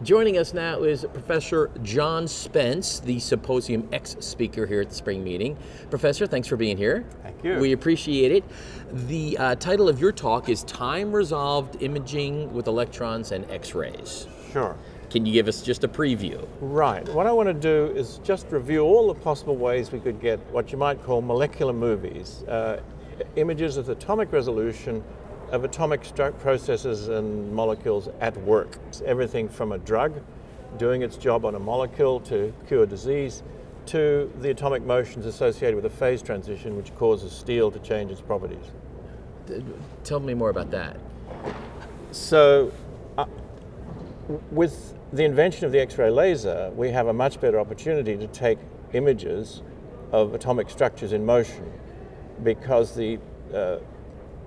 Joining us now is Professor John Spence, the Symposium X speaker here at the spring meeting. Professor, thanks for being here. Thank you. We appreciate it. The title of your talk is Time-Resolved Imaging with Electrons and X-rays. Sure. Can you give us just a preview? Right. What I want to do is just review all the possible ways we could get what you might call molecular movies, images of atomic resolution of atomic processes and molecules at work. It's everything from a drug doing its job on a molecule to cure disease, to the atomic motions associated with a phase transition which causes steel to change its properties. Tell me more about that. So, with the invention of the X-ray laser, we have a much better opportunity to take images of atomic structures in motion, because the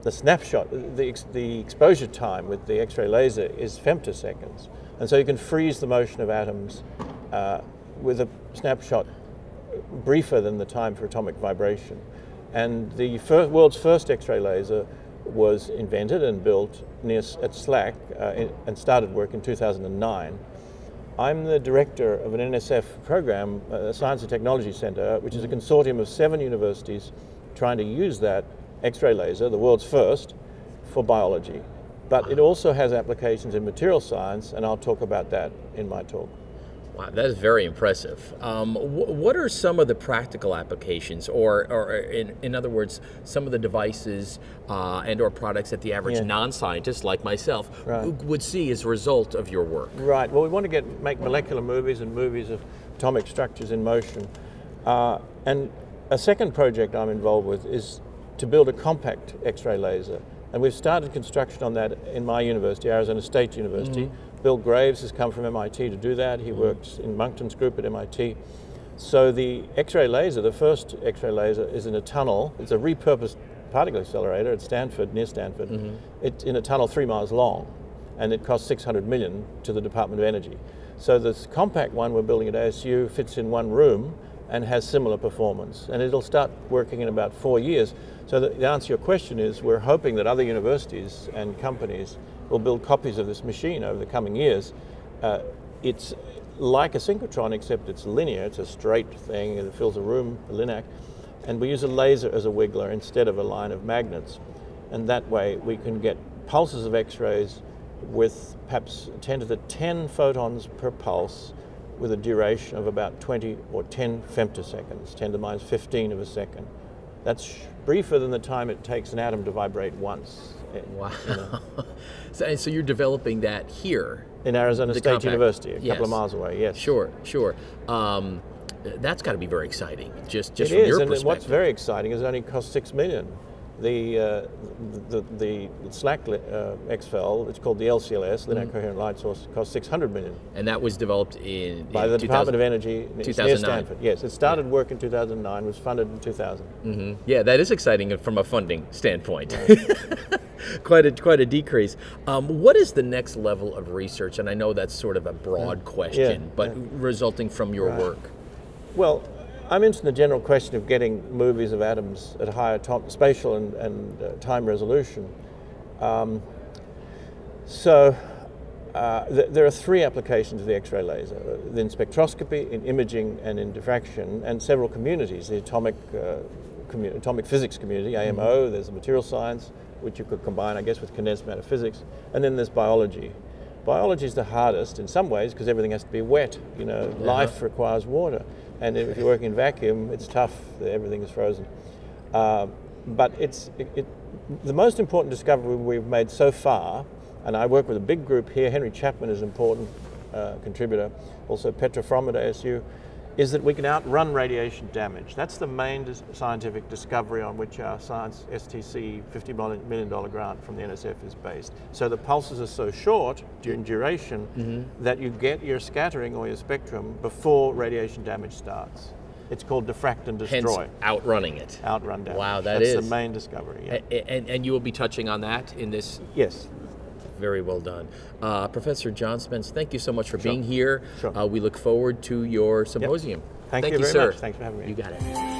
snapshot, the exposure time with the X-ray laser is femtoseconds, and so you can freeze the motion of atoms with a snapshot briefer than the time for atomic vibration. And the world's first X-ray laser was invented and built at SLAC and started work in 2009. I'm the director of an NSF program, a Science and Technology Center, which is a consortium of 7 universities trying to use that X-ray laser, the world's first, for biology. But it also has applications in material science, and I'll talk about that in my talk. Wow, that is very impressive. What are some of the practical applications, or in other words, some of the devices and or products that the average non-scientist like myself would see as a result of your work? Right. Well, we want to make molecular movies and movies of atomic structures in motion. And a second project I'm involved with is to build a compact X-ray laser. And we've started construction on that in my university, Arizona State University. Bill Graves has come from MIT to do that. He works in Monkton's group at MIT. So the X-ray laser, the first X-ray laser, is in a tunnel. It's a repurposed particle accelerator at Stanford, near Stanford. It's in a tunnel 3 miles long, and it costs $600 million to the Department of Energy. So this compact one we're building at ASU fits in one room and has similar performance. And it'll start working in about 4 years. So the answer to your question is, we're hoping that other universities and companies will build copies of this machine over the coming years. It's like a synchrotron, except it's linear. It's a straight thing, and it fills a room, a linac. And we use a laser as a wiggler instead of a line of magnets. And that way we can get pulses of X-rays with perhaps 10 to the 10 photons per pulse, with a duration of about 20 or 10 femtoseconds, 10 to the minus 15 of a second. That's briefer than the time it takes an atom to vibrate once. Wow. So you're developing that here? In Arizona State University, a couple of miles away, yes. Sure, sure. That's got to be very exciting, just from your perspective. And what's very exciting is it only costs $6 million. The SLAC XFEL, it's called the LCLS, Linear Coherent Light Source, cost $600 million. And that was developed by the Department of Energy 2009. Near Stanford. Yes, it started work in 2009, was funded in 2000. Yeah, that is exciting from a funding standpoint. quite a decrease. What is the next level of research? And I know that's sort of a broad question, but resulting from your work. Well, I'm interested in the general question of getting movies of atoms at higher spatial and time resolution. There are 3 applications of the X-ray laser: in spectroscopy, in imaging, and in diffraction, and several communities. The atomic physics community, AMO, there's the material science, which you could combine, I guess, with condensed matter physics, and then there's biology. Biology is the hardest in some ways because everything has to be wet. You know, life requires water. And if you work in vacuum, it's tough, everything is frozen. But the most important discovery we've made so far, and I work with a big group here, Henry Chapman is an important contributor, also Petra Fromm at ASU, is that we can outrun radiation damage. That's the main scientific discovery on which our Science STC $50 million grant from the NSF is based. So the pulses are so short in duration that you get your scattering or your spectrum before radiation damage starts. It's called diffract and destroy. Hence, outrunning it. Outrun damage. Wow, That's the main discovery. And you will be touching on that in this? Yes. Very well done. Professor John Spence, thank you so much for being here. We look forward to your symposium. Thank you very much. Thanks for having me. You got it.